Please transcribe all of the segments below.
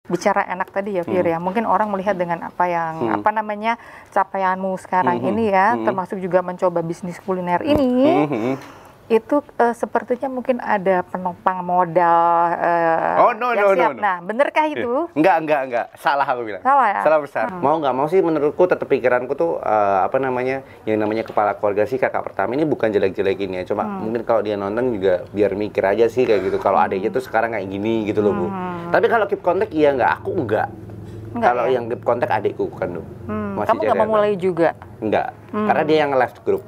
bicara enak tadi ya Fir ya, mungkin orang melihat dengan apa yang apa namanya capaianmu sekarang ini ya, termasuk juga mencoba bisnis kuliner ini, itu sepertinya mungkin ada penopang modal yang siap. Nah, benerkah itu? Enggak. Salah aku bilang. Salah ya? Salah besar. Mau nggak mau sih menurutku tetap pikiranku tuh apa namanya, yang namanya kepala keluarga sih kakak pertama ini bukan jelek-jelekin ya. Cuma mungkin kalau dia nonton juga biar mikir aja sih kayak gitu. Kalau adiknya tuh sekarang kayak gini gitu loh Bu. Tapi kalau keep kontak iya nggak, aku enggak. Kalau ya? yang keep kontak adikku kan tuh. Kamu nggak memulai juga? Enggak. Karena dia yang left grup.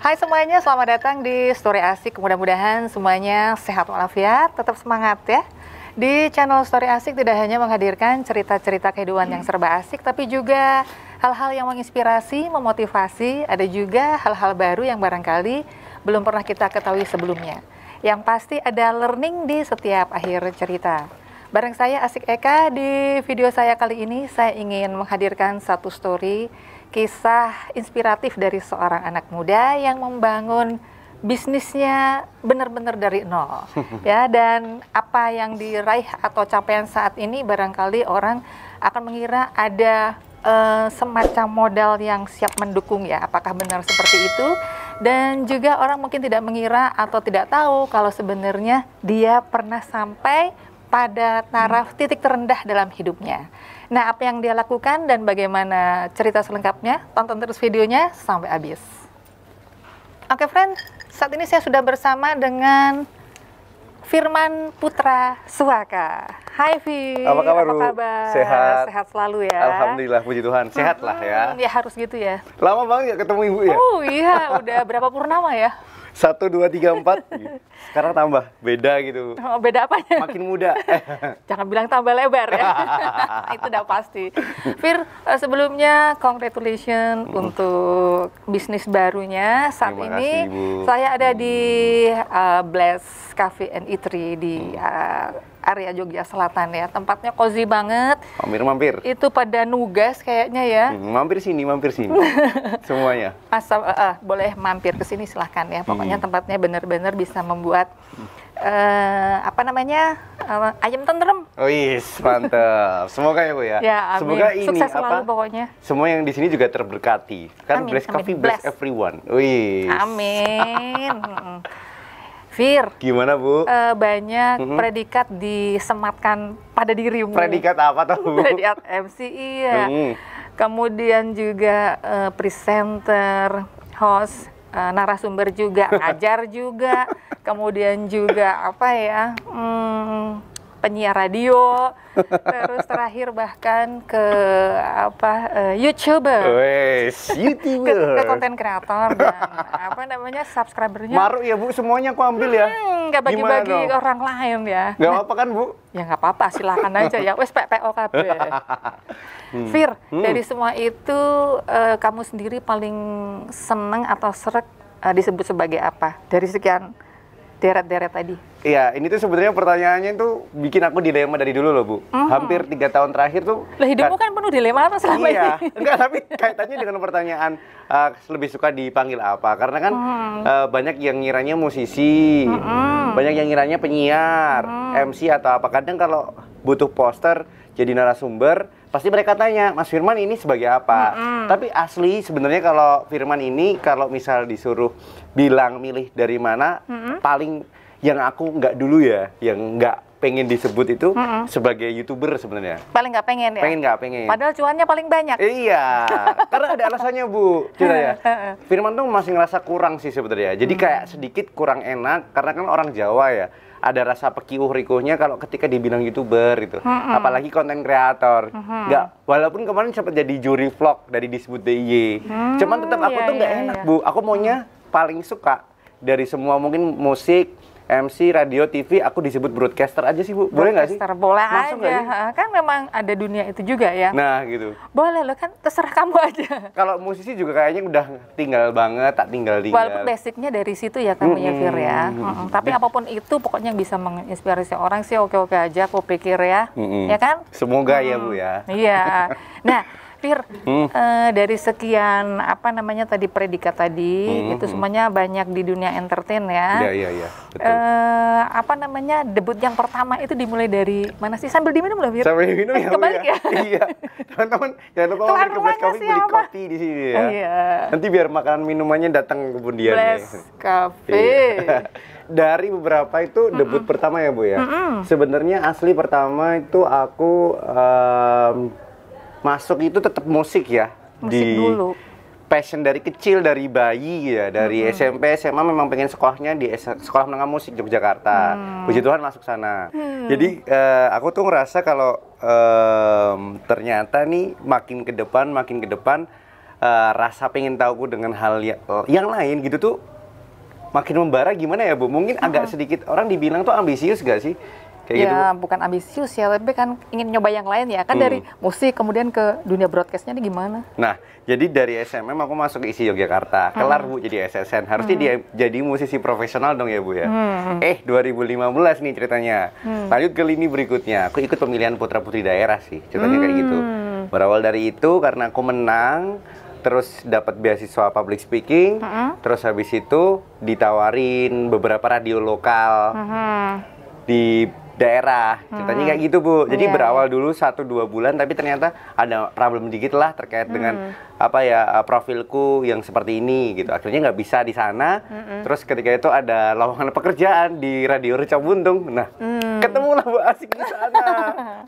Hai semuanya, selamat datang di Story Asik. Mudah-mudahan semuanya sehat walafiat, tetap semangat ya. Di channel Story Asik tidak hanya menghadirkan cerita-cerita kehidupan yang serba asik, tapi juga hal-hal yang menginspirasi, memotivasi, ada juga hal-hal baru yang barangkali belum pernah kita ketahui sebelumnya. Yang pasti ada learning di setiap akhir cerita. Bareng saya Asik Eka, di video saya kali ini saya ingin menghadirkan satu story kisah inspiratif dari seorang anak muda yang membangun bisnisnya benar-benar dari nol ya, dan apa yang diraih atau capaian saat ini barangkali orang akan mengira ada semacam modal yang siap mendukung ya, apakah benar seperti itu? Dan juga orang mungkin tidak mengira atau tidak tahu kalau sebenarnya dia pernah sampai pada taraf titik terendah dalam hidupnya. Nah, apa yang dia lakukan dan bagaimana cerita selengkapnya, tonton terus videonya sampai habis. Oke, friend, saat ini saya sudah bersama dengan Firman Putra Suaka. Hai, Fir. Apa kabar, Bu? Sehat. Sehat selalu ya. Alhamdulillah, puji Tuhan. Sehat lah ya. Ya harus gitu ya. Lama banget gak ketemu Ibu ya? Oh iya, udah berapa purnama ya? 1, 2, 3, 4. Sekarang tambah, beda gitu. Oh, beda apanya? Makin muda. Jangan bilang tambah lebar ya. Itu udah pasti. Fir, sebelumnya congratulations untuk bisnis barunya. Saat Terima ini kasih, Bu. saya ada di Bless Cafe and Eatery di area Jogja Selatan ya. Tempatnya cozy banget. Mampir. Itu pada nugas kayaknya ya. Mampir sini. Semuanya. Boleh mampir ke sini silahkan ya. Pokoknya tempatnya benar-benar bisa membuat ayam tentrem. Oh yes, mantap. Semoga ya Bu ya. Ya, amin. Semoga ini sukses selalu pokoknya. Semua yang di sini juga terberkati. Kan Amin, Bless Coffee, amin. bless everyone. Wih. Amin. Fir, Gimana Bu? banyak predikat disematkan pada dirimu. Predikat apa tuh Bu? Predikat MC, iya. Kemudian juga presenter, host, narasumber juga, ngajar juga. Kemudian juga penyiar radio. Terus terakhir bahkan ke YouTuber. YouTuber. Ke konten kreator dan subscribernya. Maruk ya Bu, semuanya aku ambil ya. Nggak bagi-bagi orang lain ya. Nggak apa-apa kan Bu? Ya nggak apa-apa, silakan aja ya. Wes PPO KB. Fir, dari semua itu kamu sendiri paling seneng atau srek disebut sebagai apa? Dari sekian deret-deret tadi. Iya, ini tuh sebenarnya pertanyaannya tuh bikin aku dilema dari dulu loh Bu. Hampir 3 tahun terakhir tuh. Lah hidupmu kan penuh dilema apa selama ini? Iya, enggak, tapi kaitannya dengan pertanyaan lebih suka dipanggil apa. Karena kan banyak yang ngiranya musisi, banyak yang ngiranya penyiar, MC atau apa. Kadang kalau butuh poster jadi narasumber, pasti mereka tanya, Mas Firman ini sebagai apa? Tapi asli sebenarnya kalau Firman ini, kalau misal disuruh bilang milih dari mana, paling yang aku nggak dulu ya, yang nggak pengen disebut itu sebagai YouTuber sebenarnya. Paling nggak pengen ya? Nggak pengen. Padahal cuannya paling banyak. Iya, karena ada alasannya Bu. Cerita ya. Firman tuh masih ngerasa kurang sih sebenarnya. Jadi kayak sedikit kurang enak, karena kan orang Jawa ya. Ada rasa pekiuh-rikuhnya kalau ketika dibilang YouTuber gitu. Apalagi konten kreator. Nggak, walaupun kemarin sempat jadi juri vlog dari Disebut DIY. Cuman tetap aku tuh nggak enak Bu. Aku maunya paling suka dari semua mungkin musik, MC, radio, TV, aku disebut broadcaster aja sih Bu, boleh nggak sih? Broadcaster, boleh Masuk nggak aja. Kan memang ada dunia itu juga ya. Nah gitu. Boleh loh, kan terserah kamu aja. Kalau musisi juga kayaknya udah tinggal banget, tak tinggal. Walaupun basicnya dari situ ya kamu ya Fir ya. Tapi apapun itu pokoknya yang bisa menginspirasi orang sih oke-oke aja aku pikir ya. Ya kan? Semoga ya Bu ya. Iya. Nah, Fir, dari sekian apa namanya tadi predikat tadi itu semuanya banyak di dunia entertain ya. Iya. Betul. Apa namanya debut yang pertama itu dimulai dari mana sih? Sambil diminum loh, Fir. Sambil diminum ya Bu Kebalik ya. Iya. Teman-teman jangan lupa Tuan mampir ke Blast rumahnya Coffee beli siapa? kopi di sini ya. Iya. Nanti biar makanan minumannya datang kemudian. Blast Cafe. Iya. Dari beberapa itu debut pertama ya Bu ya. Sebenarnya asli pertama itu aku masuk itu tetap musik ya. Musik dulu. Passion dari kecil, dari bayi ya, dari SMP, SMA memang pengen sekolahnya di Sekolah Menengah Musik Yogyakarta. Puji Tuhan masuk sana. Jadi aku tuh ngerasa kalau ternyata nih makin ke depan rasa pengen tahu dengan hal yang lain gitu tuh makin membara. Gimana ya Bu? Mungkin agak sedikit orang dibilang tuh ambisius gak sih? Kayak ya gitu. bukan ambisius ya, tapi kan ingin nyoba yang lain ya. Kan dari musik kemudian ke dunia broadcastnya ini gimana? Nah, jadi dari SMM aku masuk ISI Yogyakarta. Kelar Bu jadi SSN. Harusnya dia jadi musisi profesional dong ya Bu ya. 2015 nih ceritanya. Lanjut ke lini berikutnya. Aku ikut pemilihan putra-putri daerah sih. Ceritanya kayak gitu. Berawal dari itu karena aku menang, terus dapat beasiswa public speaking, terus habis itu ditawarin beberapa radio lokal di daerah, ceritanya kayak gitu Bu. Jadi berawal dulu 1-2 bulan, tapi ternyata ada problem dikit lah terkait dengan apa ya profilku yang seperti ini gitu. Akhirnya nggak bisa di sana. Terus ketika itu ada lowongan pekerjaan di Radio Reca Buntung. Nah, ketemulah Bu asik di sana.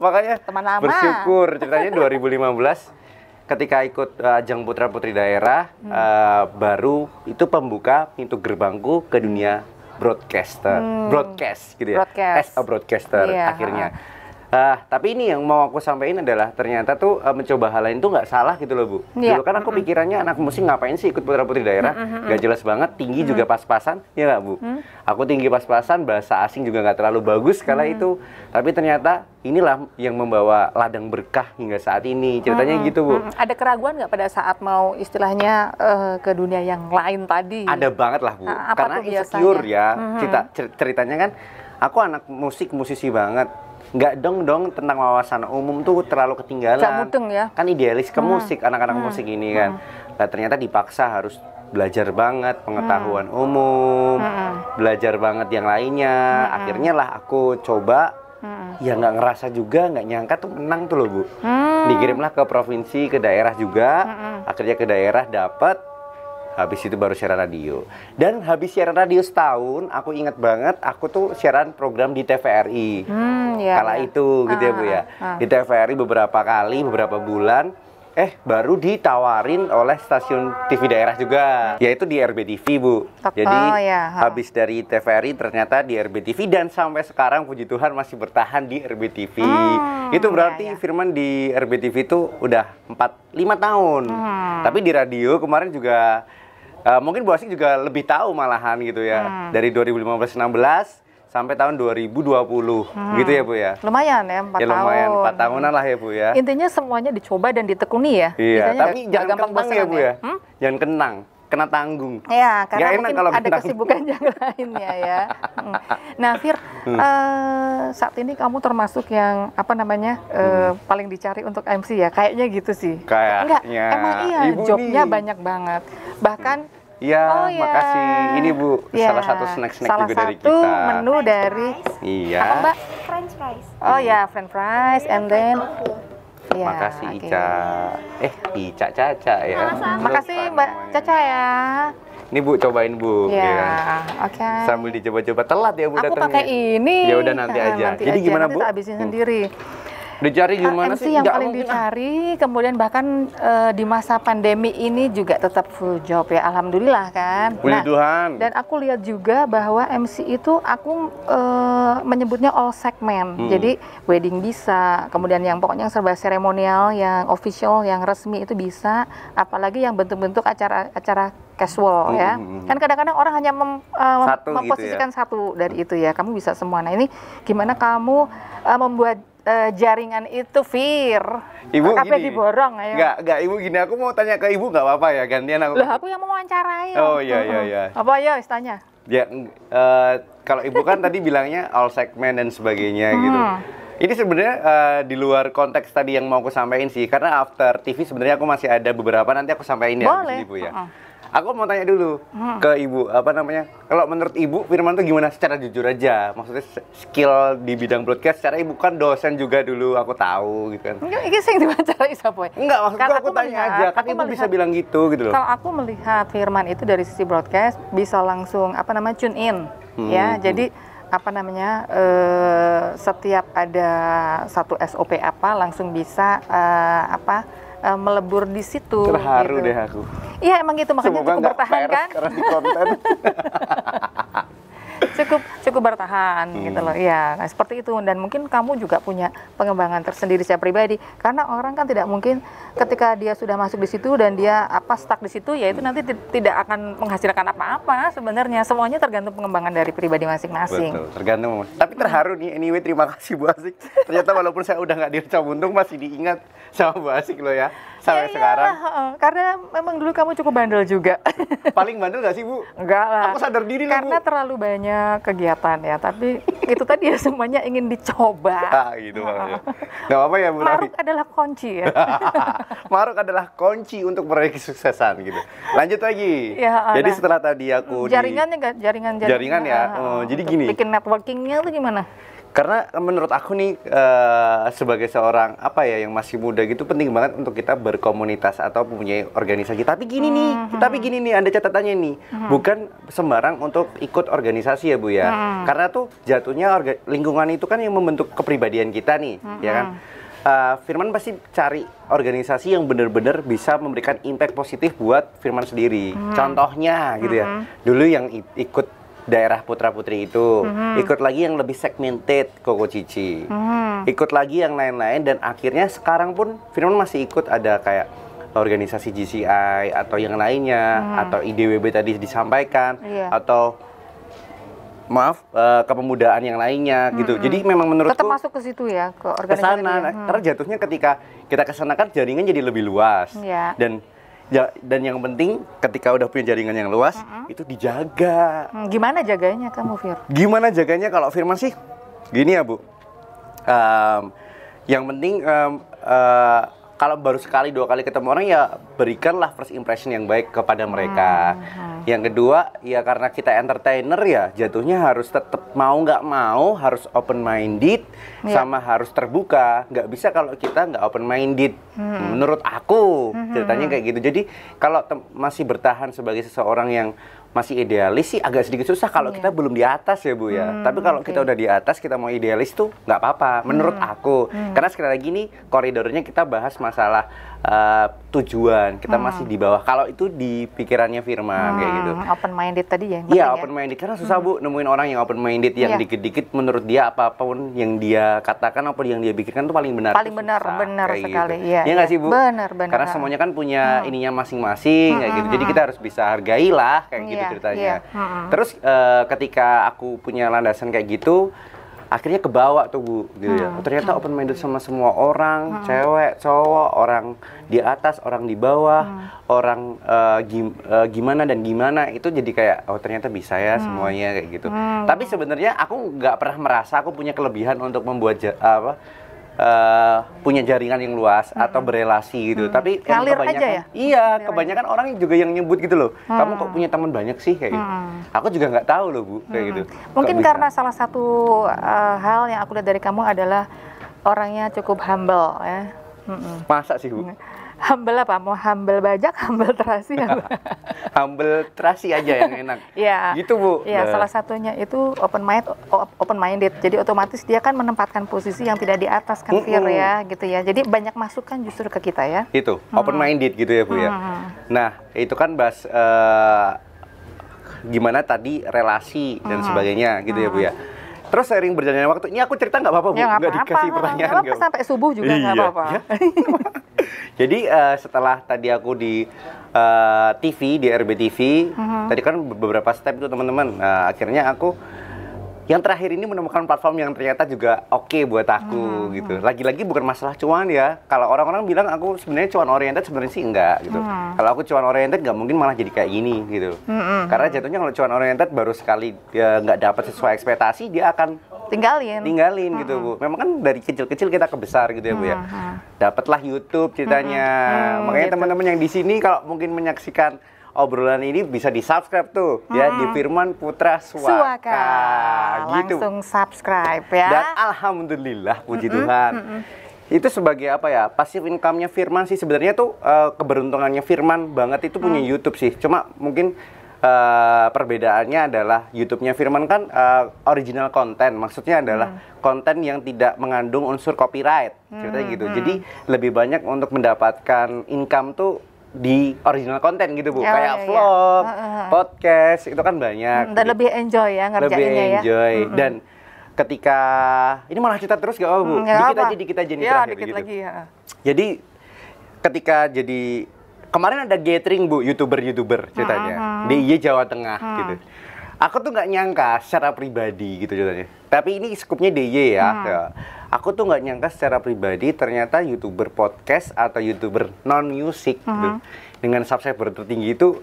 Makanya Teman lama. bersyukur ceritanya 2015 ketika ikut ajang putra putri daerah baru itu pembuka pintu gerbangku ke dunia broadcast gitu ya. As a broadcaster akhirnya. Tapi ini yang mau aku sampaikan adalah ternyata tuh mencoba hal lain tuh nggak salah gitu loh Bu. Dulu kan aku pikirannya anak musik ngapain sih ikut putra putri daerah, nggak jelas banget, tinggi juga pas-pasan, ya nggak Bu? Aku tinggi pas-pasan, bahasa asing juga nggak terlalu bagus kala itu. Tapi ternyata inilah yang membawa ladang berkah hingga saat ini, ceritanya gitu Bu. Ada keraguan nggak pada saat mau istilahnya ke dunia yang lain tadi? Ada banget lah Bu, Apa karena tuh insecure biasanya? ya. Ceritanya kan, aku anak musisi banget. Nggak dong tentang wawasan umum tuh terlalu ketinggalan. Nggak mudeng ya? Kan idealis ke musik, anak-anak musik ini kan. Nah, ternyata dipaksa harus belajar banget pengetahuan umum, belajar banget yang lainnya. Akhirnya lah aku coba, ya nggak ngerasa juga, nggak nyangka tuh menang tuh loh Bu. Dikirimlah ke provinsi, ke daerah juga. Akhirnya ke daerah dapet. Habis itu baru siaran radio. Dan habis siaran radio setahun, aku ingat banget, aku tuh siaran program di TVRI. Kala itu gitu ya Bu ya. Di TVRI beberapa kali, beberapa bulan. Baru ditawarin oleh stasiun TV daerah juga, yaitu di RBTV Bu. Jadi habis dari TVRI ternyata di RBTV dan sampai sekarang puji Tuhan masih bertahan di RBTV. Itu berarti Firman di RBTV itu udah 4-5 tahun. Tapi di radio kemarin juga mungkin Bu Asik juga lebih tahu malahan gitu ya. Dari 2015-16 sampai tahun 2020 gitu ya Bu ya. Lumayan ya 4 tahun. Ya lumayan 4 tahunan lah ya Bu ya. Intinya semuanya dicoba dan ditekuni ya. Iya, tapi jangan gampang kentang ya Bu ya. Jangan kena tanggung. Ya, karena enak mungkin kalau ada kentang. kesibukan yang lainnya ya. Nah, Fir, saat ini kamu termasuk yang apa namanya paling dicari untuk MC ya, kayaknya gitu sih. Kayaknya. Enggak, emang iya, Ibu jobnya nih. banyak banget. Bahkan Iya, makasih. Ini Bu, salah satu snack-snack juga dari kita. Salah satu menu dari Iya. apa Mbak? French fries. Oh ya, French fries, and then ya, Makasih oke. Ica. Ica Caca ya. Makasih Lupa Mbak namanya. Caca ya. Ini Bu, cobain Bu. Ya, kan? oke. Sambil dicoba-coba telat ya Bu Aku datangnya. pakai ini. Ya udah nanti aja. Nanti Jadi aja. gimana Nanti Bu? tak habisin sendiri. Dicari gimana MC sih? yang Nggak paling mungkin, dicari, kemudian bahkan di masa pandemi ini juga tetap full job ya, alhamdulillah kan. Puji Tuhan. Dan aku lihat juga bahwa MC itu aku menyebutnya all segment. Jadi wedding bisa, kemudian yang pokoknya yang serba seremonial, yang official, yang resmi itu bisa, apalagi yang bentuk-bentuk acara casual ya. Kan kadang-kadang orang hanya Satu gitu memposisikan satu dari itu ya. Kamu bisa semua. Nah ini gimana kamu membuat jaringan itu, Fir? Ibu Apa gini. diborong? Ayo. Enggak, Ibu gini. Aku mau tanya ke Ibu nggak apa-apa ya, gantian aku. Loh, aku yang mau wawancarai. Oh iya. Apa ya istilahnya? Ya, kalau Ibu kan tadi bilangnya all segment dan sebagainya gitu. Ini sebenarnya di luar konteks tadi yang mau aku sampaikan sih, karena after TV sebenarnya aku masih ada beberapa, nanti aku sampaikan ya di sini, Ibu ya. Aku mau tanya dulu ke Ibu, apa namanya? Kalau menurut Ibu, Firman tuh gimana secara jujur aja? Maksudnya skill di bidang broadcast, secara Ibu kan dosen juga dulu, aku tahu gitu kan. Ini sing diwawancarai sapa? Enggak, maksudku aku tanya aja, kan Ibu bisa bilang gitu loh. Kalau aku melihat Firman itu dari sisi broadcast bisa langsung tune in ya. Jadi setiap ada satu SOP langsung bisa melebur di situ. Terharu gitu. deh aku. Iya emang gitu, makanya Semoga cukup bertahan kan? Karena di konten. cukup bertahan gitu loh. Iya, nah, seperti itu. Dan mungkin kamu juga punya pengembangan tersendiri secara pribadi. Karena orang kan tidak mungkin ketika dia sudah masuk di situ dan dia stuck di situ, ya itu nanti tidak akan menghasilkan apa-apa sebenarnya. Semuanya tergantung pengembangan dari pribadi masing-masing. Betul, tergantung. Tapi terharu nih, anyway terima kasih Bu Asik. Ternyata walaupun saya udah nggak di Reca Buntung, masih diingat sama Bu Asik loh ya. Sampai sekarang. Karena memang dulu kamu cukup bandel juga. Paling bandel nggak sih Bu? Enggak lah. Aku sadar diri lah Bu. Karena terlalu banyak kegiatan ya. Tapi itu tadi ya semuanya ingin dicoba. Gitu makanya. Nggak apa-apa ya Bu. Maruk adalah kunci ya. Maruk adalah kunci untuk meraih kesuksesan gitu. Lanjut lagi. Ya, jadi setelah tadi aku jaringannya nggak jaringan ya. Jadi gini. Bikin networkingnya tuh gimana? Karena menurut aku nih sebagai seorang yang masih muda gitu, penting banget untuk kita berkomunitas atau punya organisasi. Tapi gini nih, ada catatannya nih. Bukan sembarang untuk ikut organisasi ya Bu ya. Karena tuh jatuhnya lingkungan itu kan yang membentuk kepribadian kita nih, ya kan. Firman pasti cari organisasi yang benar-benar bisa memberikan impact positif buat Firman sendiri. Contohnya gitu ya. Dulu yang ikut daerah Putra Putri itu, ikut lagi yang lebih segmented Koko Cici, ikut lagi yang lain-lain, dan akhirnya sekarang pun Firman masih ikut ada kayak organisasi GCI atau yang lainnya, atau IDWB tadi disampaikan, atau kepemudaan yang lainnya gitu. Jadi memang menurutku tetap masuk ke situ ya, ke organisasi. Kesana, karena jatuhnya ketika kita kesana kan jaringan jadi lebih luas, dan yang penting ketika udah punya jaringan yang luas itu dijaga. Gimana jaganya kamu, Fir? Gimana jaganya kalau Firman sih? Gini ya Bu, yang penting kalau baru sekali 2 kali ketemu orang ya berikanlah first impression yang baik kepada mereka. Yang kedua ya karena kita entertainer ya jatuhnya harus tetap mau nggak mau harus open minded sama harus terbuka. Nggak bisa kalau kita nggak open minded. Menurut aku ceritanya kayak gitu. Jadi kalau masih bertahan sebagai seseorang yang masih idealis sih agak sedikit susah kalau kita belum di atas ya Bu ya. Tapi kalau kita udah di atas, kita mau idealis tuh nggak apa-apa menurut aku. Karena sekali lagi nih koridornya kita bahas masalah tujuan. Kita masih di bawah. Kalau itu di pikirannya Firman kayak gitu. Open minded tadi ya? Iya open minded. Karena susah Bu nemuin orang yang open minded yang dikit-dikit menurut dia apapun yang dia katakan apa yang dia pikirkan tuh paling benar. Paling benar sekali. Gitu. Iya nggak sih Bu? Benar. Karena semuanya kan punya ininya masing-masing kayak gitu. Jadi kita harus bisa hargai lah kayak gitu ceritanya. Terus ketika aku punya landasan kayak gitu, akhirnya kebawa tuh Bu, gitu ya. Ternyata open minded sama semua orang, cewek, cowok, orang di atas, orang di bawah, orang gimana dan gimana, itu jadi kayak oh ternyata bisa ya semuanya kayak gitu. Tapi sebenarnya aku nggak pernah merasa aku punya kelebihan untuk membuat punya jaringan yang luas atau berelasi gitu. Tapi ngalir kebanyakan aja ya? Iya, kebanyakan orang juga yang nyebut gitu loh. Kamu kok punya teman banyak sih kayak gitu. Aku juga nggak tahu loh Bu kayak gitu. Mungkin karena salah satu hal yang aku lihat dari kamu adalah orangnya cukup humble ya. Masa sih Bu? Humble apa? Mau humble bajak, humble terasi apa? Humble terasi aja yang enak. Iya. Gitu Bu. Iya, salah satunya itu open minded. Jadi otomatis dia kan menempatkan posisi yang tidak di atas kan Fir ya, gitu ya. Jadi banyak masukan justru ke kita ya. Itu, open minded gitu ya Bu ya. Nah, itu kan bahas gimana tadi relasi dan sebagainya gitu ya Bu ya. Terus seiring berjalannya waktu, ini aku cerita nggak apa-apa Bu? Ya, nggak dikasih pertanyaan. Nggak apa-apa, sampai subuh juga nggak apa-apa. Jadi setelah tadi aku di TV, di RBTV, tadi kan beberapa step itu teman-teman. Akhirnya aku yang terakhir ini menemukan platform yang ternyata juga oke buat aku gitu. Lagi-lagi bukan masalah cuan ya. Kalau orang-orang bilang aku sebenarnya cuan oriented, sebenarnya sih enggak gitu. Kalau aku cuan oriented nggak mungkin malah jadi kayak gini gitu. Karena jatuhnya kalau cuan oriented baru sekali dia nggak dapat sesuai ekspektasi, dia akan tinggalin gitu Bu. Memang kan dari kecil-kecil kita ke besar gitu ya Bu ya. Dapatlah YouTube ceritanya. Makanya gitu. teman-teman yang di sini kalau mungkin menyaksikan obrolan ini bisa di-subscribe tuh ya di Firman Putra Suaka. Gitu. Langsung subscribe ya. Dan alhamdulillah puji Tuhan. Itu sebagai apa ya? Passive income-nya Firman sih sebenarnya tuh keberuntungannya Firman banget itu punya YouTube sih. Cuma mungkin perbedaannya adalah YouTube-nya Firman kan original content, maksudnya adalah konten yang tidak mengandung unsur copyright, ceritanya gitu. Jadi lebih banyak untuk mendapatkan income tuh di original konten gitu Bu, kayak vlog, podcast itu kan banyak. Dan lebih enjoy ya ngerjainnya lebih enjoy. Dan ketika ini malah cerita terus gak apa Bu? Dikit aja nih terakhir dikit gitu. lagi ya. Jadi ketika jadi kemarin ada gathering Bu, YouTuber ceritanya di Jawa Tengah gitu. Aku tuh nggak nyangka secara pribadi gitu ceritanya. Tapi ini skupnya DIY ya. Aku tuh nggak nyangka secara pribadi ternyata YouTuber podcast atau YouTuber non music gitu, dengan subscriber tertinggi itu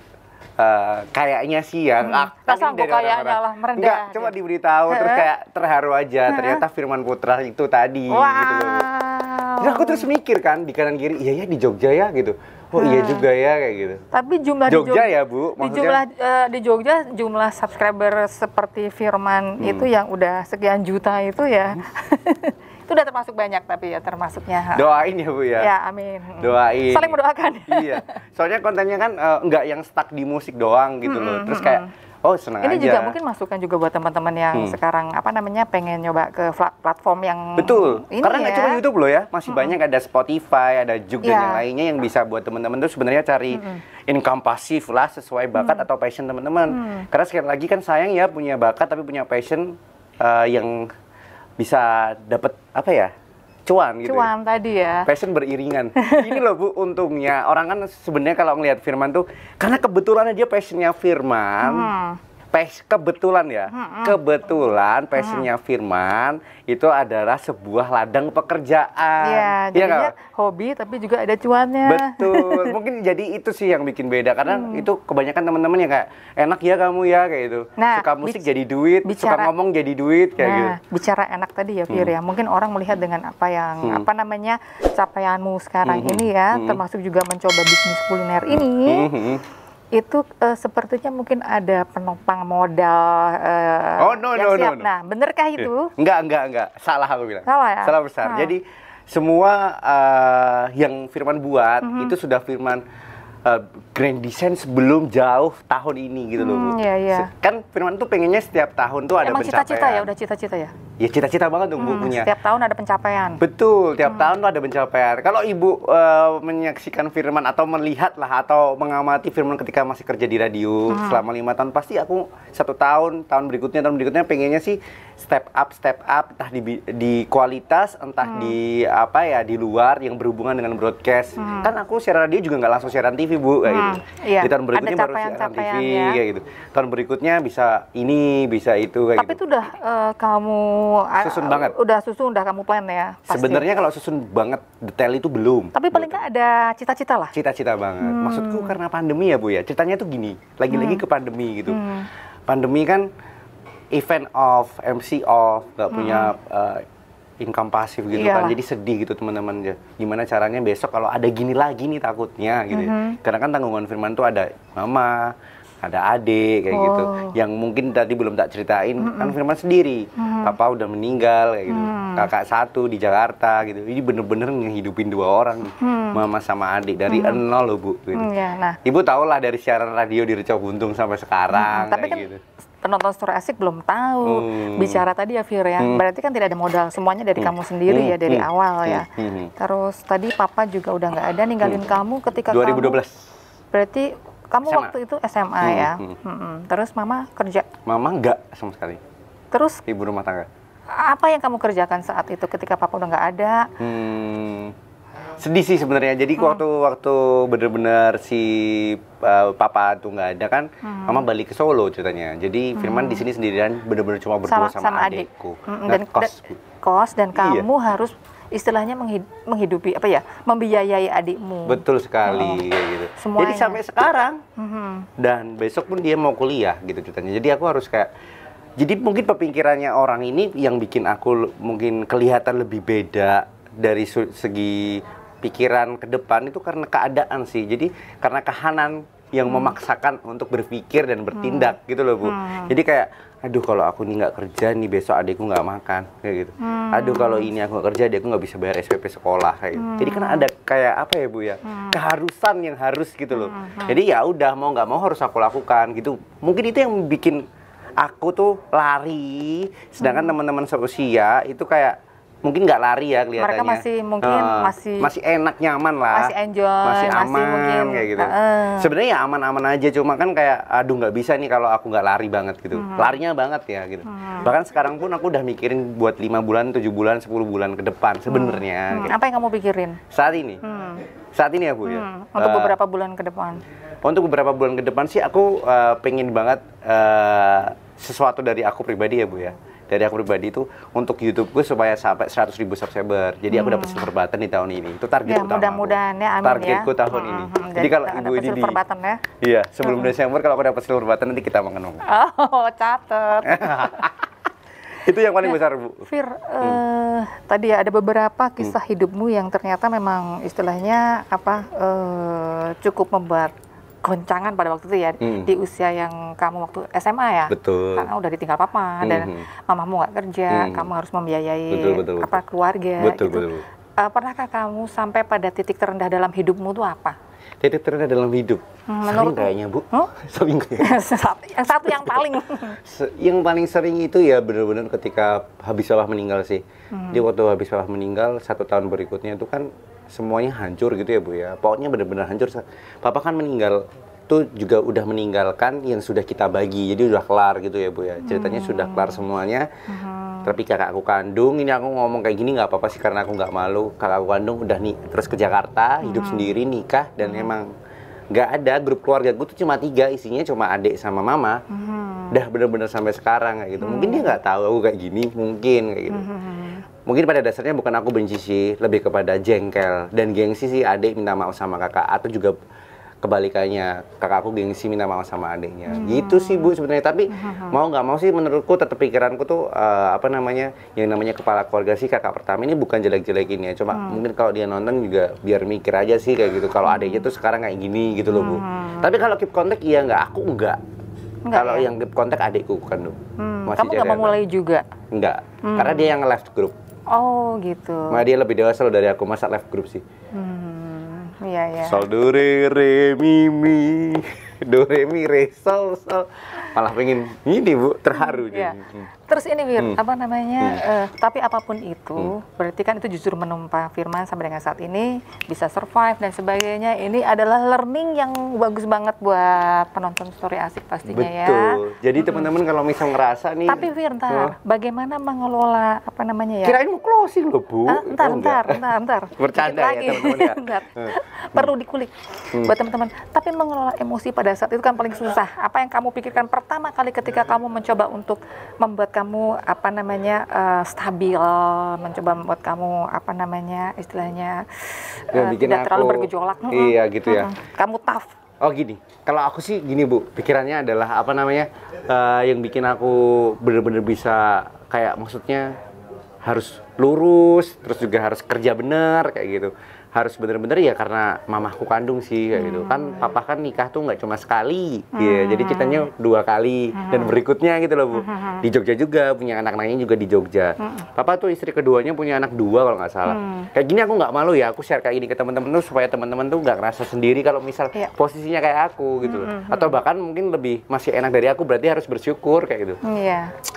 kayaknya sih ya. Masa aku kayaknya lah merendah. Enggak, coba diberitahu terus kayak terharu aja. Ternyata Firman Putra itu tadi gitu loh. Jadi aku terus mikir kan di kanan kiri, iya ya di Jogja ya gitu. Oh iya juga ya kayak gitu. Tapi jumlah Jogja ya Bu, maksudnya di Jogja jumlah subscriber seperti Firman itu yang udah sekian juta itu ya. Itu udah termasuk banyak tapi ya termasuknya. Doain ya Bu ya. Ya amin. Doain. Saling mendoakan. Iya. Soalnya kontennya kan enggak yang stuck di musik doang gitu loh. Terus kayak oh senang aja. Ini juga mungkin masukan juga buat teman-teman yang sekarang apa namanya pengen nyoba ke platform yang betul. Ini karena nggak ya. cuma YouTube loh ya, masih banyak ada Spotify, ada Juk dan yang lainnya yang bisa buat teman-teman tuh sebenarnya cari income pasif lah sesuai bakat atau passion teman-teman. Karena sekali lagi kan sayang ya punya bakat tapi punya passion yang bisa dapat apa ya? Cuan gitu. Cuan tadi ya. Passion beriringan. Ini loh Bu, untungnya orang kan sebenarnya kalau ngelihat Firman tuh karena kebetulan dia passionnya Firman. Kebetulan ya. Kebetulan passionnya Firman itu adalah sebuah ladang pekerjaan. Iya, jadinya hobi tapi juga ada cuannya. Betul. Mungkin jadi itu sih yang bikin beda karena itu kebanyakan teman-teman yang kayak enak ya kamu ya kayak gitu. Nah, suka musik jadi duit, suka ngomong jadi duit kayak gitu. Bicara enak tadi ya Fir ya. Mungkin orang melihat dengan apa yang apa namanya capaianmu sekarang ini ya, termasuk juga mencoba bisnis kuliner ini. Itu sepertinya mungkin ada penopang modal yang siap. Nah, benerkah itu? Enggak. Salah aku bilang. Salah ya? Salah besar. Jadi semua yang Firman buat itu sudah Firman grand design sebelum jauh tahun ini gitu loh Bu. Iya. Kan Firman tuh pengennya setiap tahun tuh ada pencapaian. Emang cita-cita ya? Udah cita-cita ya? Ya cita-cita banget dong Bu punya. Setiap tahun ada pencapaian. Betul, tiap tahun tuh ada pencapaian. Kalau Ibu menyaksikan Firman atau melihat lah atau mengamati Firman ketika masih kerja di radio selama 5 tahun, pasti aku 1 tahun berikutnya pengennya sih step up entah di kualitas, entah di apa ya di luar yang berhubungan dengan broadcast. Kan aku siaran radio juga nggak langsung siaran TV Bu kayak gitu. Iya. Di tahun berikutnya baru siaran TV kayak gitu. Tahun berikutnya bisa ini, bisa itu kayak Tapi gitu. itu udah kamu susun banget. Udah kamu plan ya. Sebenarnya kalau susun banget detail itu belum. Tapi paling nggak ada cita-cita lah. Cita-cita banget. Maksudku karena pandemi ya Bu ya. Ceritanya tuh gini, lagi-lagi ke pandemi gitu. Pandemi kan event off, MC off, nggak punya income pasif gitu kan. Jadi sedih gitu teman-teman. Gimana caranya besok kalau ada gini lagi nih takutnya gitu. Karena kan tanggungan Firman tuh ada mama, ada adik kayak gitu. Yang mungkin tadi belum tak ceritain kan Firman sendiri. Papa udah meninggal kayak gitu. Kakak 1 di Jakarta gitu. Ini bener-bener ngehidupin 2 orang. Mama sama adik dari 0 loh Bu gitu. Nah. Ibu tau lah dari siaran radio di Reco Buntung sampai sekarang tapi kayak kan gitu. Penonton Story Asik belum tahu. Bicara tadi ya Fir ya. Berarti kan tidak ada modal, semuanya dari kamu sendiri ya dari awal ya. Terus tadi Papa juga udah nggak ada ninggalin kamu ketika 2012. kamu. Berarti kamu SMA. waktu itu SMA ya. Terus Mama kerja. Mama enggak sama sekali. Terus Ibu rumah tangga. apa yang kamu kerjakan saat itu ketika Papa udah nggak ada? Sedih sih sebenarnya. Jadi waktu bener-bener si papa tuh nggak ada kan, mama balik ke Solo ceritanya. Jadi Firman di sini sendirian, bener-bener cuma berdua sama adikku. Dan kos dan kamu harus istilahnya menghidupi apa ya, membiayai adikmu. Betul sekali kayak gitu. Semuanya. Jadi sampai sekarang dan besok pun dia mau kuliah gitu ceritanya. Jadi aku harus kayak, jadi mungkin pemikirannya orang ini yang bikin aku mungkin kelihatan lebih beda dari segi pikiran ke depan itu karena keadaan sih. Jadi karena kahanan yang memaksakan untuk berpikir dan bertindak gitu loh Bu. Jadi kayak, aduh kalau aku ini nggak kerja nih besok adikku nggak makan kayak gitu. Aduh kalau ini aku nggak kerja adikku nggak bisa bayar SPP sekolah kayak gitu. Jadi kan ada kayak apa ya Bu ya, keharusan yang harus gitu loh. Jadi ya udah mau nggak mau harus aku lakukan gitu. Mungkin itu yang bikin aku tuh lari, sedangkan teman-teman seusia itu kayak mungkin nggak lari ya kelihatannya. Mereka masih mungkin masih enak, nyaman lah. Masih enjoy, masih aman mungkin, kayak gitu. Sebenarnya ya aman-aman aja, cuma kan kayak aduh nggak bisa nih kalau aku nggak lari banget gitu. Larinya banget ya gitu. Bahkan sekarang pun aku udah mikirin buat 5 bulan, 7 bulan, 10 bulan ke depan sebenarnya. Gitu. Apa yang kamu pikirin? Saat ini? Saat ini ya Bu ya? Untuk beberapa bulan ke depan? Untuk beberapa bulan ke depan sih aku pengen banget sesuatu dari aku pribadi ya Bu ya. Dari aku pribadi itu untuk YouTubeku supaya sampai 100.000 subscriber. Jadi aku dapat silver button di tahun ini. Itu target ya, utama. Mudah-mudahan ya, amin targetku tahun ini. Jadi kalau Ibu ini silver button ya. Iya, sebelum Desember kalau aku dapat silver button nanti kita makan. Oh, catet. Itu yang paling besar Bu. Fir, tadi ya ada beberapa kisah hidupmu yang ternyata memang istilahnya apa cukup membuat goncangan pada waktu itu ya, di usia yang kamu waktu SMA ya. Betul. Karena udah ditinggal papa dan mamamu nggak kerja, kamu harus membiayai betul. apa keluarga. Betul, gitu. betul. Pernahkah kamu sampai pada titik terendah dalam hidupmu itu apa? Titik terendah dalam hidup? Sering kayaknya Bu. Sering kayaknya. Yang satu yang paling. Yang paling sering itu ya benar-benar ketika habis papa meninggal sih. Dia waktu habis papa meninggal 1 tahun berikutnya itu kan semuanya hancur gitu ya Bu ya. Pokoknya benar-benar hancur. Papa kan meninggal tuh juga udah meninggalkan yang sudah kita bagi. Jadi udah kelar gitu ya Bu ya. Ceritanya sudah kelar semuanya. Tapi kakakku kandung, ini aku ngomong kayak gini nggak apa-apa sih karena aku nggak malu. Kakakku kandung udah nih terus ke Jakarta, hidup sendiri, nikah dan emang nggak ada grup keluarga gue tuh cuma 3, isinya cuma adik sama mama. Udah bener-bener sampai sekarang kayak gitu. Mungkin dia nggak tahu aku kayak gini, mungkin kayak gitu. Mungkin pada dasarnya bukan aku benci sih, lebih kepada jengkel dan gengsi sih adik minta maaf sama kakak, atau juga kebalikannya kakakku gengsi minta maaf sama adiknya. Gitu sih Bu sebenarnya. Tapi mau nggak mau sih menurutku tetap pikiranku tuh apa namanya, yang namanya kepala keluarga sih kakak pertama ini bukan jelek-jelekin ya. Cuma mungkin kalau dia nonton juga biar mikir aja sih kayak gitu. Kalau adiknya tuh sekarang kayak gini gitu loh Bu. Tapi kalau keep kontak iya nggak, aku enggak. Kalau yang keep kontak adikku kan tuh. Kamu nggak memulai juga? Enggak, karena dia yang left group. Oh gitu. Nah dia lebih dewasa loh dari aku, masa left group sih. Iya ya. Sol do re mi mi do re mi re sol sol. Malah pengen ini Bu, terharu jadi. Terus ini Wir, apa namanya? Tapi apapun itu, berarti kan itu justru menumpa Firman sampai dengan saat ini bisa survive dan sebagainya. Ini adalah learning yang bagus banget buat penonton Story Asik pastinya. Betul. Ya. Betul. Jadi teman-teman kalau misal ngerasa nih. Tapi Wir, bagaimana mengelola apa namanya ya? Kirain mau closing loh Bu. Bentar. Bercanda ya teman-teman ya. Perlu dikulik buat teman-teman. Tapi mengelola emosi pada saat itu kan paling susah. Apa yang kamu pikirkan pertama kali ketika kamu mencoba untuk membuat kamu apa namanya stabil, mencoba membuat kamu apa namanya istilahnya tidak terlalu bergejolak. Iya gitu ya. Kamu tough. Oh gini, kalau aku sih gini Bu, pikirannya adalah apa namanya yang bikin aku bener-bener bisa kayak maksudnya harus lurus, terus juga harus kerja bener kayak gitu. Harus bener-bener ya karena mamahku kandung sih kayak gitu. Kan papa kan nikah tuh nggak cuma sekali, ya. Jadi kitanya 2 kali dan berikutnya gitu loh Bu. Di Jogja juga punya anak-anaknya juga di Jogja. Papa tuh istri keduanya punya anak 2 kalau nggak salah. Kayak gini aku nggak malu ya, aku share kayak gini ke teman-teman tuh supaya teman-teman tuh nggak ngerasa sendiri kalau misal posisinya kayak aku gitu loh. Atau bahkan mungkin lebih masih enak dari aku, berarti harus bersyukur kayak gitu.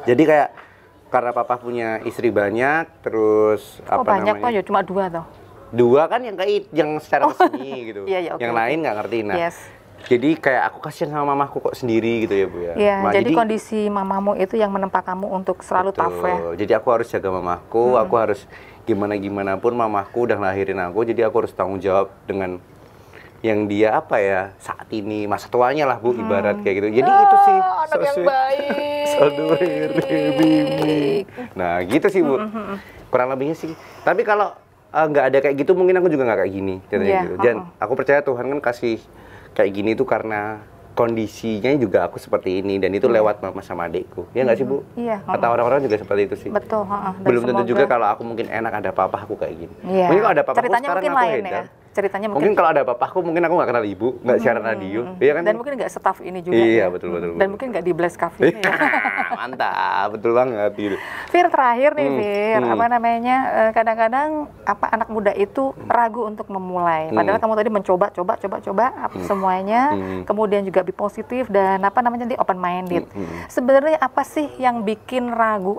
Jadi kayak karena papa punya istri banyak, terus apa banyak namanya? Kok ya cuma 2 toh. 2 kan yang secara resmi gitu. Yang lain nggak ngerti. Nah, jadi kayak aku kasihan sama mamaku kok sendiri gitu ya Bu ya. Jadi kondisi mamamu itu yang menempa kamu untuk selalu tough ya. Jadi aku harus jaga mamaku, aku harus gimana pun mamaku udah ngelahirin aku, jadi aku harus tanggung jawab dengan yang dia apa ya saat ini masa tuanya lah Bu, ibarat kayak gitu. Jadi itu sih anak yang baik. Nah gitu sih Bu, kurang lebihnya sih. Tapi kalau nggak ada kayak gitu mungkin aku juga nggak kayak gini katanya gitu. Dan aku percaya Tuhan kan kasih kayak gini tuh karena kondisinya juga aku seperti ini, dan itu lewat mama sama adikku. Ya nggak sih Bu? Iya. Kata orang-orang juga seperti itu sih. Betul. Belum tentu juga kalau aku mungkin enak ada papa aku kayak gini. Iya. Mungkin kalau ada papa aku Ceritanya sekarang mungkin aku lain hedan. ya. Ceritanya Mungkin kalau ada papaku mungkin aku nggak kenal ibu, nggak siaran radio, iya kan? Dan mungkin nggak staff ini juga. Iya, ya. betul. Dan mungkin nggak di Blast Cafe. Mantap, betul banget gitu. Fir, terakhir nih Fir, apa namanya, kadang-kadang apa anak muda itu ragu untuk memulai. Padahal kamu tadi mencoba semuanya, kemudian juga be positif dan apa namanya di open minded. Sebenarnya apa sih yang bikin ragu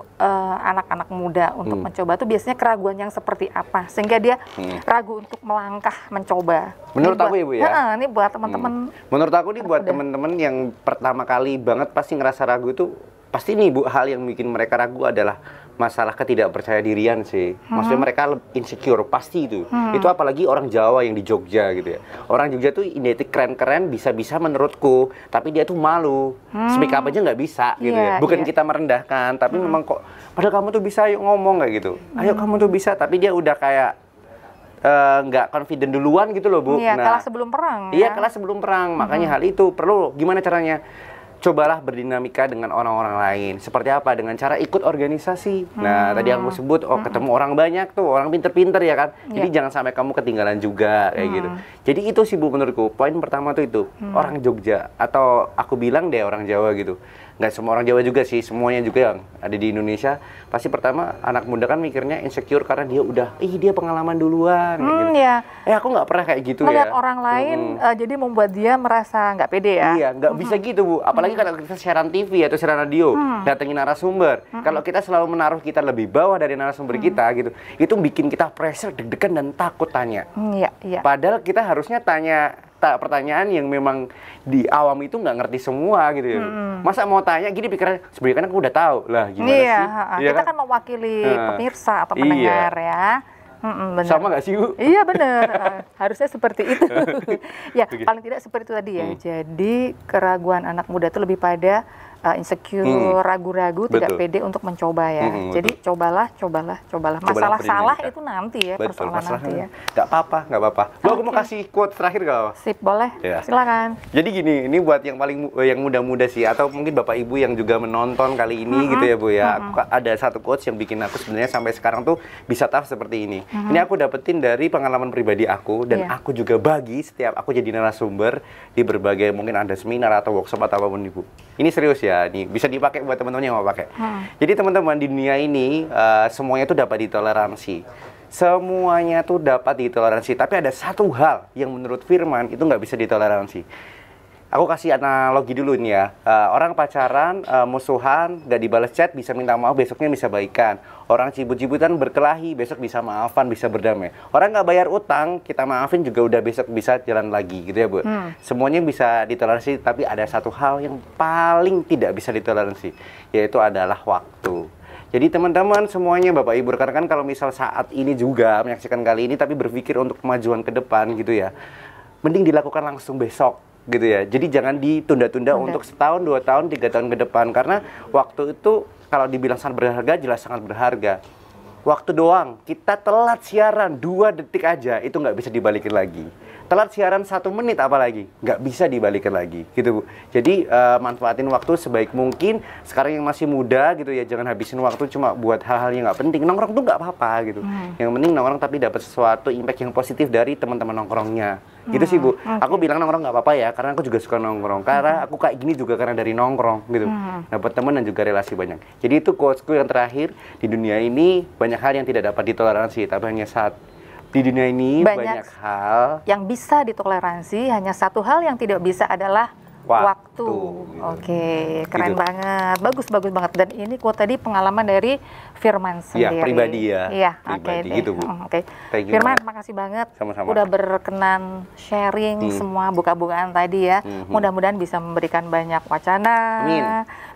anak-anak muda untuk mencoba? Itu biasanya keraguan yang seperti apa sehingga dia ragu untuk melangkah mencoba? Menurut aku Ibu ya. Ini buat teman-teman. Menurut aku nih buat teman-teman yang pertama kali banget pasti ngerasa ragu itu, pasti nih Bu, hal yang bikin mereka ragu adalah masalah ketidakpercaya dirian sih. Maksudnya mereka insecure, pasti itu. Itu apalagi orang Jawa yang di Jogja gitu ya. Orang Jogja tuh identik keren-keren, bisa-bisa menurutku, tapi dia tuh malu. Speak up aja nggak bisa gitu ya. Bukan kita merendahkan, tapi memang kok padahal kamu tuh bisa, ayo ngomong kayak gitu. Ayo kamu tuh bisa, tapi dia udah kayak nggak confident duluan gitu loh Bu. Iya, kalah sebelum perang. Iya, kalah sebelum perang. Makanya hal itu perlu gimana caranya? Cobalah berdinamika dengan orang-orang lain. Seperti apa? Dengan cara ikut organisasi. Nah, tadi aku sebut, ketemu orang banyak tuh, orang pinter-pinter ya kan. Jadi jangan sampai kamu ketinggalan juga kayak gitu. Jadi itu sih Bu menurutku. Poin pertama tuh itu, orang Jogja atau aku bilang deh orang Jawa gitu. Nggak semua orang Jawa juga sih, semuanya juga yang ada di Indonesia. Pasti pertama anak muda kan mikirnya insecure karena dia udah, dia pengalaman duluan. Gitu. Ya. Aku nggak pernah kayak gitu Ngeliat ya. orang lain, jadi membuat dia merasa nggak pede ya. Iya, nggak bisa gitu Bu. Apalagi kalau kita siaran TV atau siaran radio, datengin narasumber. Kalau kita selalu menaruh kita lebih bawah dari narasumber kita gitu, itu bikin kita pressure, deg-degan dan takut tanya. Iya. Padahal kita harusnya tanya pertanyaan yang memang di awam itu nggak ngerti semua gitu ya. Masa mau tanya gini pikiran sebenarnya kan aku udah tahu lah gimana sih? Iya, kita kan mewakili pemirsa atau pendengar ya. Bener. Sama nggak sih Bu? Iya benar, harusnya seperti itu. Ya paling tidak seperti itu tadi ya. Jadi keraguan anak muda itu lebih pada insecure, ragu-ragu, tidak pede untuk mencoba ya. Jadi cobalah. Masalah salah itu nanti ya, persoalan nanti ya. Nggak apa-apa. Bu, aku mau kasih quote terakhir kalau. Sip, boleh. Ya. Silakan. Jadi gini, ini buat yang muda-muda sih, atau mungkin Bapak Ibu yang juga menonton kali ini gitu ya Bu ya. Ada satu quotes yang bikin aku sebenarnya sampai sekarang tuh bisa tough seperti ini. Ini aku dapetin dari pengalaman pribadi aku, dan aku juga bagi setiap aku jadi narasumber di berbagai mungkin ada seminar atau workshop atau apapun Ibu. Ini serius ya, nih bisa dipakai buat teman-teman yang mau pakai. Jadi teman-teman di dunia ini semuanya itu dapat ditoleransi. Semuanya tuh dapat ditoleransi, tapi ada satu hal yang menurut Firman itu nggak bisa ditoleransi. Aku kasih analogi dulu nih ya. Orang pacaran, musuhan, gak dibalas chat, bisa minta maaf, besoknya bisa baikan. Orang cibut-cibutan berkelahi, besok bisa maafan, bisa berdamai. Orang nggak bayar utang, kita maafin juga udah besok bisa jalan lagi gitu ya Bu. Semuanya bisa ditoleransi, tapi ada satu hal yang paling tidak bisa ditoleransi, yaitu adalah waktu. Jadi teman-teman semuanya Bapak Ibu rekan-rekan, kalau misal saat ini juga menyaksikan kali ini tapi berpikir untuk kemajuan ke depan gitu ya, mending dilakukan langsung besok gitu ya. Jadi jangan ditunda-tunda untuk setahun, 2 tahun, 3 tahun ke depan, karena waktu itu kalau dibilang sangat berharga, jelas sangat berharga. Waktu doang, kita telat siaran 2 detik aja itu nggak bisa dibalikin lagi. Telat siaran 1 menit apalagi nggak bisa dibalikin lagi gitu Bu. Jadi manfaatin waktu sebaik mungkin. Sekarang yang masih muda gitu ya, jangan habisin waktu cuma buat hal-hal yang nggak penting. Nongkrong tuh nggak apa-apa gitu. Yang penting nongkrong tapi dapat sesuatu impact yang positif dari teman-teman nongkrongnya. Gitu sih Bu. Aku bilang nongkrong nggak apa-apa ya, karena aku juga suka nongkrong. Karena aku kayak gini juga karena dari nongkrong gitu. Dapat teman dan juga relasi banyak. Jadi itu quotesku yang terakhir, di dunia ini banyak hal yang tidak dapat ditoleransi, tapi hanya di dunia ini banyak hal yang bisa ditoleransi, hanya satu hal yang tidak bisa adalah waktu. Gitu. Oke, keren banget, bagus banget. Dan ini quote tadi pengalaman dari Firman sendiri. Iya, pribadi ya. Iya, pribadi gitu Bu. Firman, makasih banget. Sama-sama. Udah berkenan sharing semua buka-bukaan tadi ya. Mudah-mudahan bisa memberikan banyak wacana,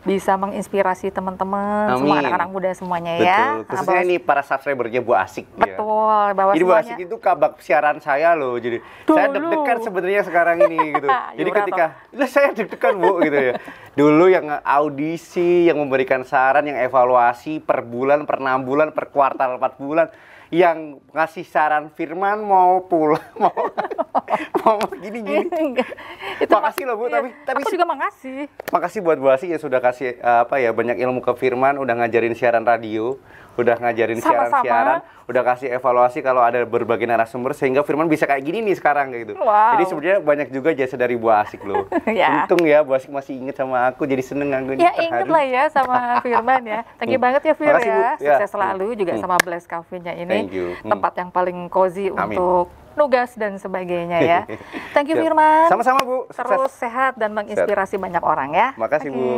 bisa menginspirasi teman-teman, Amin. semua anak-anak muda semuanya ya. Betul. Khususnya ini para subscribernya Bu Asik. Betul, Ya. bahwa Jadi Bu semuanya. Asik itu kabak siaran saya loh. Jadi saya deg-degan sebenarnya sekarang ini gitu. Jadi Yura ketika, lah saya deg-degan Bu gitu ya. Dulu yang audisi, yang memberikan saran, yang evaluasi per bulan, per 6 bulan, per kuartal 4 bulan. Yang ngasih saran Firman mau pulang, mau gini-gini. Itu Makasih loh Bu, tapi aku juga makasih. makasih buat Bu Asik yang sudah kasih banyak ilmu ke Firman, udah ngajarin siaran radio, udah ngajarin Sama-sama. siaran, udah kasih evaluasi kalau ada berbagai narasumber sehingga Firman bisa kayak gini nih sekarang kayak gitu. Wow. Jadi sebenarnya banyak juga jasa dari Bu Asik loh. Ya. Untung ya Bu Asik masih inget sama aku, jadi seneng aku Ya inget lah ya sama Firman ya. Thank you banget ya Fir Makasih, Bu. ya. Ya. Sukses selalu juga sama Bless Cafe-nya ini. Thank you. Tempat yang paling cozy Amin. untuk nugas dan sebagainya ya. Thank you Siap. Firman. Sama-sama Bu. Terus sehat dan menginspirasi banyak orang ya. Makasih Bu.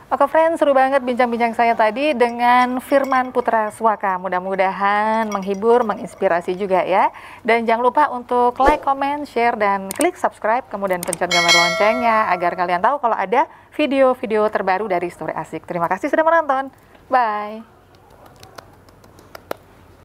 Oke friends, seru banget bincang-bincang saya tadi dengan Firman Putra Swaka. Mudah-mudahan menghibur, menginspirasi juga ya. Dan jangan lupa untuk like, comment, share, dan klik subscribe. Kemudian pencet gambar loncengnya agar kalian tahu kalau ada video-video terbaru dari Story Asik. Terima kasih sudah menonton. Bye.